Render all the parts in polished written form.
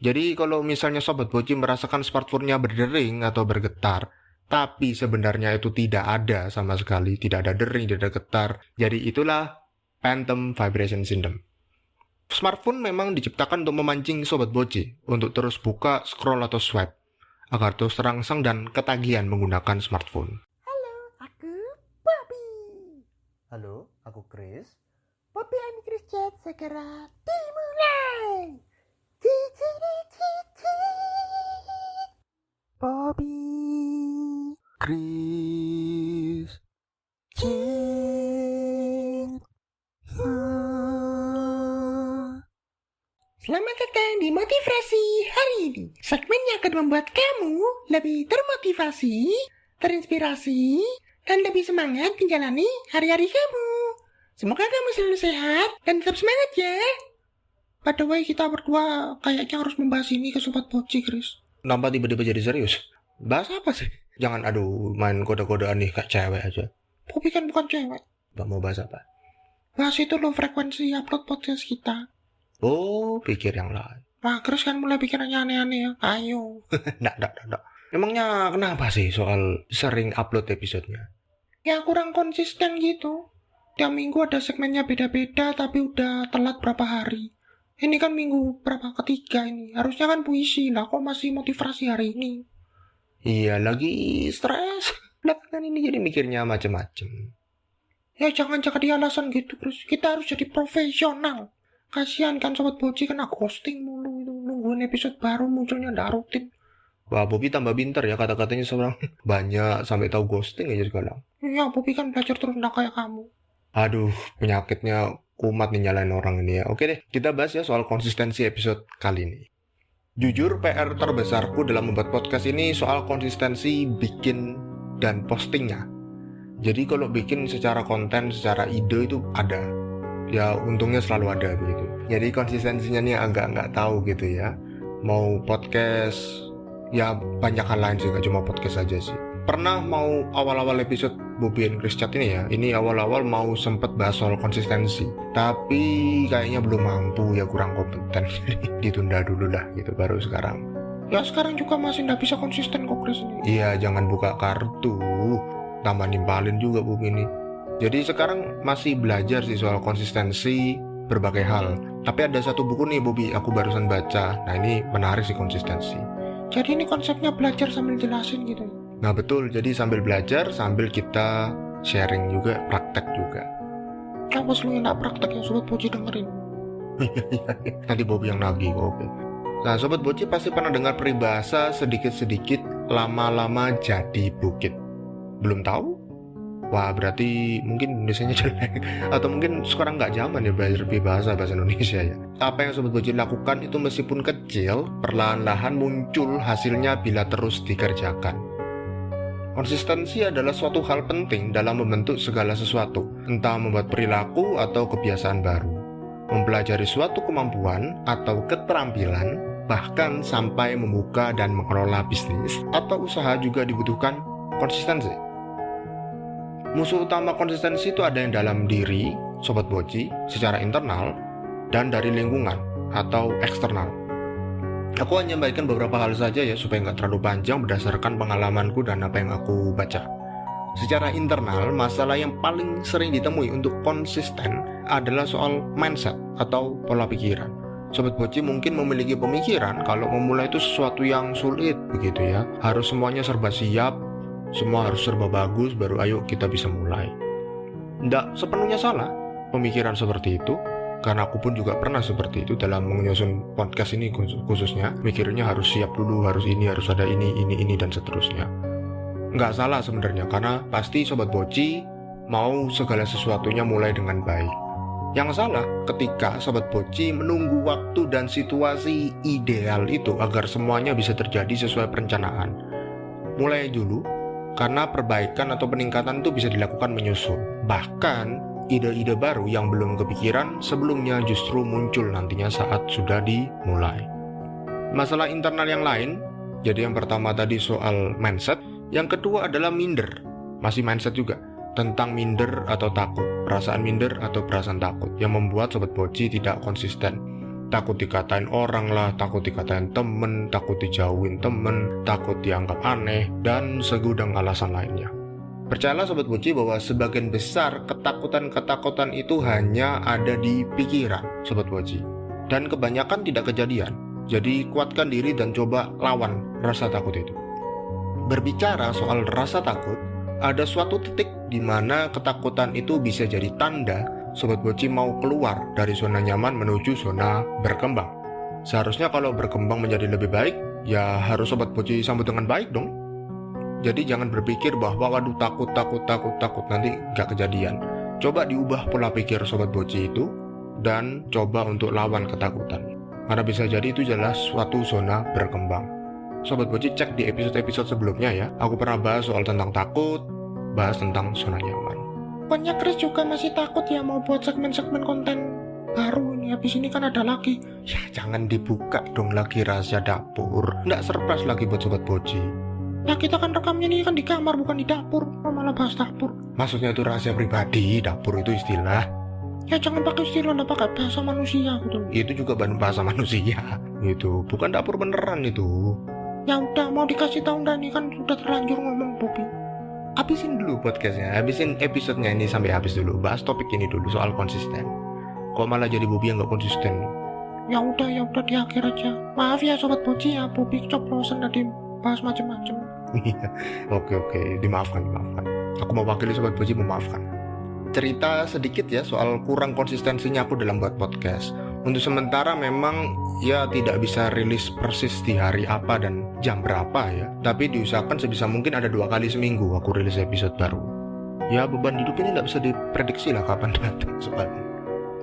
Jadi kalau misalnya Sobat Boci merasakan smartphone-nya berdering atau bergetar, tapi sebenarnya itu tidak ada sama sekali, tidak ada dering, tidak ada getar. Jadi itulah Phantom Vibration Syndrome. Smartphone memang diciptakan untuk memancing Sobat Boci untuk terus buka, scroll atau swipe, agar terus terangsang dan ketagihan menggunakan smartphone. Halo, aku Bobby. Halo, aku Chris. Bobby and Chris Chat segera dimulai. Cici. Bobby, Chris. Chat. Selamat datang di Motivasi hari ini. Segmen yang akan membuat kamu lebih termotivasi, terinspirasi, dan lebih semangat menjalani hari-hari kamu. Semoga kamu selalu sehat dan tetap semangat ya. By the way, kita berdua kayaknya harus membahas ini ke Sobat Boci, Chris. Kenapa tiba-tiba jadi serius? Bahas apa sih? Jangan main kode-kodean nih kayak cewek aja. Bobby kan bukan cewek. Mbak mau bahas apa? Bahas itu loh frekuensi upload podcast kita. Oh, pikir yang lain. Wah, Chris kan mulai pikirannya aneh-aneh ya. Ayo. Nggak. Emangnya kenapa sih soal sering upload episodenya? Ya kurang konsisten gitu. Tiap minggu ada segmennya beda-beda tapi udah telat berapa hari. Ini kan minggu berapa ketiga ini. Harusnya kan puisi lah, kok masih motivasi hari ini. Iya, lagi stres. Belakangan ini jadi mikirnya macem-macem. Ya jangan jadi alasan gitu Chris. Kita harus jadi profesional. Kasihan kan Sobat Boci kena ghosting mulu itu. Nungguin episode baru munculnya nggak rutin. Wah, Bobby tambah pinter ya kata-katanya seorang banyak sampai tahu ghosting aja sekarang. Ya Bobby kan belajar terus nggak kayak kamu. Aduh, penyakitnya kumat nih nyalain orang ini ya. Oke deh, kita bahas ya soal konsistensi episode kali ini. Jujur, PR terbesarku dalam membuat podcast ini soal konsistensi bikin dan postingnya. Jadi kalau bikin secara konten, secara ide itu ada. Ya untungnya selalu ada begitu. Jadi konsistensinya nih agak nggak tahu gitu ya. Mau podcast, ya banyak hal lain sih, gak cuma podcast aja sih. Pernah mau awal-awal episode Bobby and Chris Chat ini ya, ini awal-awal mau sempet bahas soal konsistensi, tapi kayaknya belum mampu ya, kurang kompeten. Ditunda dulu lah gitu, baru sekarang. Ya sekarang juga masih nggak bisa konsisten kok Chris ini. Iya, jangan buka kartu, tambah nimpalin juga Bobby ini. Jadi sekarang masih belajar sih soal konsistensi berbagai hal. Tapi ada satu buku nih Bobby, aku barusan baca. Nah ini menarik sih konsistensi. Jadi ini konsepnya belajar sambil jelasin gitu. Nah betul, jadi sambil belajar, sambil kita sharing juga, praktek juga. Kamu selalu nggak praktek ya Sobat Boci dengerin. Nanti Bobby yang nagih kok, oke. Nah Sobat Boci pasti pernah dengar peribahasa sedikit-sedikit lama-lama jadi bukit. Belum tahu? Wah berarti mungkin Indonesianya jelek. Atau mungkin sekarang nggak zaman ya belajar bahasa Indonesia ya. Apa yang Sobat Boci lakukan itu meskipun kecil, perlahan-lahan muncul hasilnya bila terus dikerjakan. Konsistensi adalah suatu hal penting dalam membentuk segala sesuatu, entah membuat perilaku atau kebiasaan baru, mempelajari suatu kemampuan atau keterampilan, bahkan sampai membuka dan mengelola bisnis atau usaha juga dibutuhkan konsistensi. Musuh utama konsistensi itu ada yang dalam diri, Sobat Boci, secara internal, dan dari lingkungan atau eksternal. Aku hanya membagikan beberapa hal saja ya, supaya nggak terlalu panjang berdasarkan pengalamanku dan apa yang aku baca. Secara internal, masalah yang paling sering ditemui untuk konsisten adalah soal mindset atau pola pikiran. Sobat Boci mungkin memiliki pemikiran kalau memulai itu sesuatu yang sulit begitu ya. Harus semuanya serba siap, semua harus serba bagus, baru ayo kita bisa mulai. Nggak sepenuhnya salah pemikiran seperti itu. Karena aku pun juga pernah seperti itu dalam menyusun podcast ini khususnya. Mikirnya harus siap dulu, harus ini, harus ada ini, dan seterusnya. Nggak salah sebenarnya, karena pasti Sobat Boci mau segala sesuatunya mulai dengan baik. Yang salah ketika Sobat Boci menunggu waktu dan situasi ideal itu agar semuanya bisa terjadi sesuai perencanaan. Mulai dulu, karena perbaikan atau peningkatan itu bisa dilakukan menyusul. Bahkan ide-ide baru yang belum kepikiran sebelumnya justru muncul nantinya saat sudah dimulai. Masalah internal yang lain, jadi yang pertama tadi soal mindset, yang kedua adalah minder, masih mindset juga, tentang minder atau takut, perasaan minder atau perasaan takut, yang membuat Sobat Boci tidak konsisten. Takut dikatain orang lah, takut dikatain temen, takut dijauhin temen, takut dianggap aneh, dan segudang alasan lainnya. Percayalah Sobat Boci bahwa sebagian besar ketakutan-ketakutan itu hanya ada di pikiran Sobat Boci, dan kebanyakan tidak kejadian. Jadi kuatkan diri dan coba lawan rasa takut itu. Berbicara soal rasa takut, ada suatu titik di mana ketakutan itu bisa jadi tanda Sobat Boci mau keluar dari zona nyaman menuju zona berkembang. Seharusnya kalau berkembang menjadi lebih baik, ya harus Sobat Boci sambut dengan baik dong. Jadi jangan berpikir bahwa waduh takut nanti gak kejadian. Coba diubah pola pikir Sobat Boci itu dan coba untuk lawan ketakutan. Karena bisa jadi itu adalah suatu zona berkembang. Sobat Boci cek di episode-episode sebelumnya ya. Aku pernah bahas soal tentang takut, bahas tentang zona nyaman. Pokoknya Chris juga masih takut ya mau buat segmen-segmen konten baru ini. Habis ini kan ada lagi. Ya jangan dibuka dong lagi rahasia dapur. Nggak surprise lagi buat Sobat Boci. Ya kita kan rekamnya ini kan di kamar bukan di dapur. Malah bahas dapur. Maksudnya itu rahasia pribadi, dapur itu istilah. Ya jangan pakai istilah, pakai bahasa manusia gitu. Itu juga bahasa manusia gitu, bukan dapur beneran itu. Ya udah, mau dikasih tahu nggak nih, kan sudah terlanjur ngomong Bobby. Habisin dulu podcastnya, habisin episodenya ini sampai habis dulu. Bahas topik ini dulu soal konsisten. Kok malah jadi Bobby yang nggak konsisten? Ya udah di akhir aja. Maaf ya Sobat Boci ya, Bobby coplosan tadi bahas macam-macam. Oke, dimaafkan. Aku mewakili Sobat Boci memaafkan. Cerita sedikit ya soal kurang konsistensinya aku dalam buat podcast. Untuk sementara memang ya tidak bisa rilis persis di hari apa dan jam berapa ya. Tapi diusahakan sebisa mungkin ada 2 kali seminggu aku rilis episode baru. Ya beban hidup ini nggak bisa diprediksi lah kapan datang soalnya.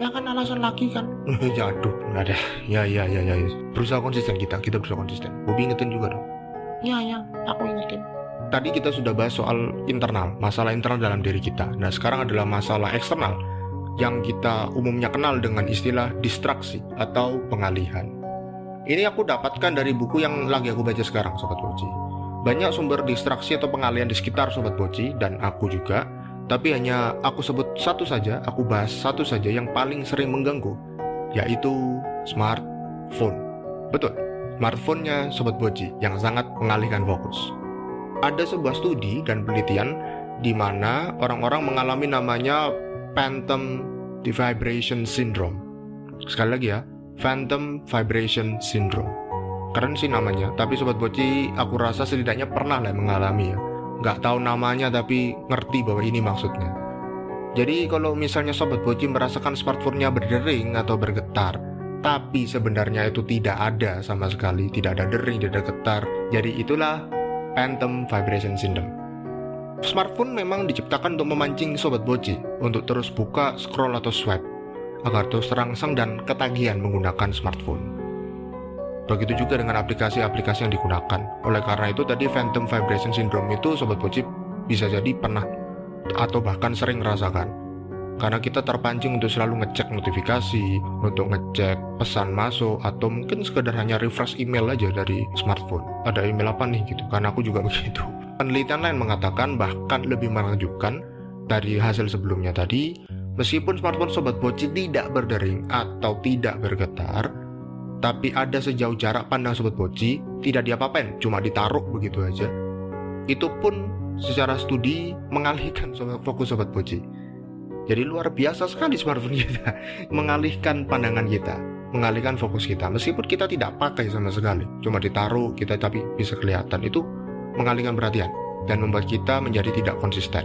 Ya kan alasan lagi kan. Ya aduh, nggak ada. Ya. Berusaha konsisten kita berusaha konsisten. Bobby ingetin juga dong. Ya, aku ingetin. Tadi kita sudah bahas soal internal, masalah internal dalam diri kita. Nah sekarang adalah masalah eksternal yang kita umumnya kenal dengan istilah distraksi atau pengalihan. Ini aku dapatkan dari buku yang lagi aku baca sekarang Sobat Boci. Banyak sumber distraksi atau pengalihan di sekitar Sobat Boci dan aku juga. Tapi hanya aku sebut satu saja, aku bahas satu saja yang paling sering mengganggu, yaitu smartphone. Betul, smartphone-nya Sobat Boci yang sangat mengalihkan fokus. Ada sebuah studi dan penelitian di mana orang-orang mengalami namanya Phantom Vibration Syndrome. Sekali lagi ya, Phantom Vibration Syndrome. Keren sih namanya, tapi Sobat Boci aku rasa setidaknya pernah lah mengalami ya. Nggak tahu namanya tapi ngerti bahwa ini maksudnya. Jadi kalau misalnya Sobat Boci merasakan smartphone-nya berdering atau bergetar, tapi sebenarnya itu tidak ada sama sekali, tidak ada dering, tidak ada getar. Jadi itulah Phantom Vibration Syndrome. Smartphone memang diciptakan untuk memancing Sobat Boci untuk terus buka, scroll atau swipe agar terus terangsang dan ketagihan menggunakan smartphone. Begitu juga dengan aplikasi-aplikasi yang digunakan. Oleh karena itu tadi Phantom Vibration Syndrome itu Sobat Boci bisa jadi pernah atau bahkan sering rasakan. Karena kita terpancing untuk selalu ngecek notifikasi, untuk ngecek pesan masuk, atau mungkin sekedar hanya refresh email aja dari smartphone. Ada email apa nih gitu, karena aku juga begitu. Penelitian lain mengatakan bahkan lebih menakjubkan dari hasil sebelumnya tadi, meskipun smartphone Sobat Boci tidak berdering atau tidak bergetar, tapi ada sejauh jarak pandang Sobat Boci, tidak diapa-apain, cuma ditaruh begitu aja. Itu pun secara studi mengalihkan fokus Sobat Boci. Jadi luar biasa sekali smartphone kita mengalihkan pandangan kita, mengalihkan fokus kita. Meskipun kita tidak pakai sama sekali, cuma ditaruh kita tapi bisa kelihatan, itu mengalihkan perhatian dan membuat kita menjadi tidak konsisten.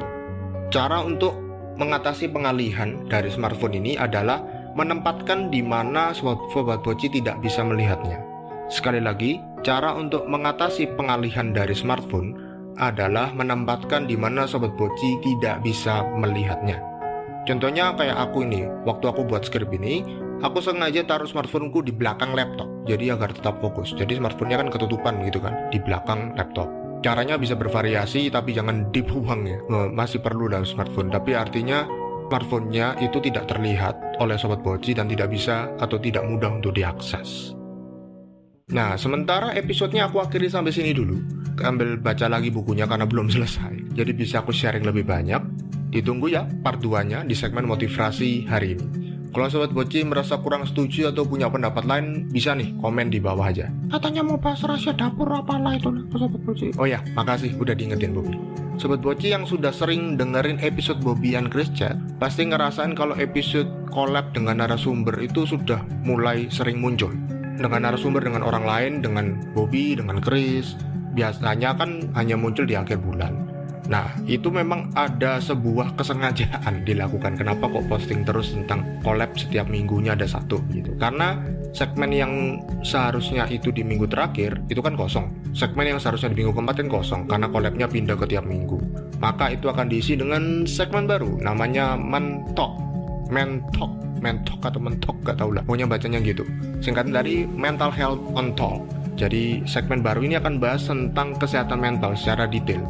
Cara untuk mengatasi pengalihan dari smartphone ini adalah menempatkan di mana Sobat Boci tidak bisa melihatnya. Sekali lagi, cara untuk mengatasi pengalihan dari smartphone adalah menempatkan di mana Sobat Boci tidak bisa melihatnya. Contohnya kayak aku ini, waktu aku buat skrip ini, aku sengaja taruh smartphoneku di belakang laptop, jadi agar tetap fokus. Jadi smartphone-nya kan ketutupan gitu kan, di belakang laptop. Caranya bisa bervariasi, tapi jangan dibuang ya. Masih perlu lah smartphone, tapi artinya smartphone-nya itu tidak terlihat oleh Sobat Boci dan tidak bisa atau tidak mudah untuk diakses. Nah, sementara episodenya aku akhiri sampai sini dulu. Ambil baca lagi bukunya karena belum selesai, jadi bisa aku sharing lebih banyak. Ditunggu ya part 2-nya di segmen motivasi hari ini. Kalau Sobat Boci merasa kurang setuju atau punya pendapat lain, bisa nih komen di bawah aja. Katanya mau bahas rahasia dapur apalah itu Sobat Boci. Oh ya, makasih udah diingetin Bobby. Sobat Boci yang sudah sering dengerin episode Bobby and Chris Chat, pasti ngerasain kalau episode collab dengan narasumber itu sudah mulai sering muncul. Dengan narasumber, dengan orang lain, dengan Bobby, dengan Chris. Biasanya kan hanya muncul di akhir bulan. Nah, itu memang ada sebuah kesengajaan dilakukan. Kenapa kok posting terus tentang collab setiap minggunya ada satu gitu. Karena segmen yang seharusnya itu di minggu terakhir itu kan kosong. Segmen yang seharusnya di minggu keempat kan kosong karena collabnya pindah ke tiap minggu. Maka itu akan diisi dengan segmen baru namanya Mentok atau Mentok, gak tau lah. Pokoknya bacanya gitu. Singkatan dari Mental Health on Talk. Jadi segmen baru ini akan bahas tentang kesehatan mental secara detail.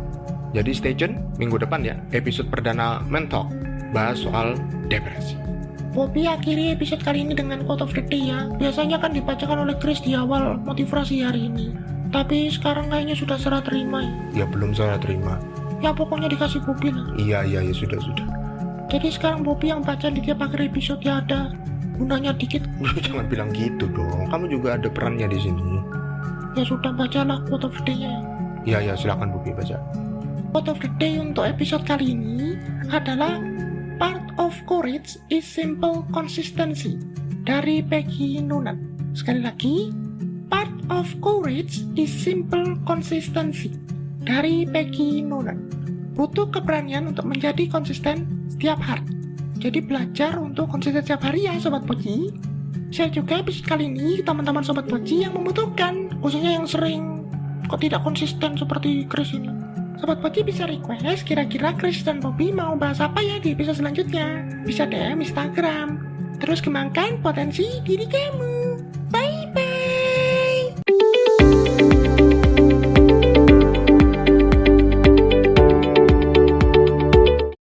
Jadi stay tune minggu depan ya, episode perdana Mentok, bahas soal depresi. Bobby akhiri episode kali ini dengan quote of the day ya. Biasanya kan dibacakan oleh Chris di awal motivasi hari ini. Tapi sekarang kayaknya sudah serah terima ya. Ya belum saya terima. Ya pokoknya dikasih Bobby lah. Iya sudah. Jadi sekarang Bobby yang baca di tiap akhir episode ya ada gunanya dikit. Jangan bilang gitu dong, kamu juga ada perannya di sini. Ya sudah, bacalah quote of the day-nya. Ya silakan Bobby baca. Quote of the day untuk episode kali ini adalah Part of courage is simple consistency dari Peggy Noonan. Sekali lagi, Part of courage is simple consistency dari Peggy Noonan. Butuh keberanian untuk menjadi konsisten setiap hari. Jadi belajar untuk konsisten setiap hari ya Sobat Boci. Share juga episode kali ini ke teman-teman Sobat Boci yang membutuhkan, khususnya yang sering kok tidak konsisten seperti Chris ini. Sobat Boci bisa request kira-kira Chris dan Bobby mau bahas apa ya di episode selanjutnya. Bisa DM Instagram. Terus kembangkan potensi diri kamu.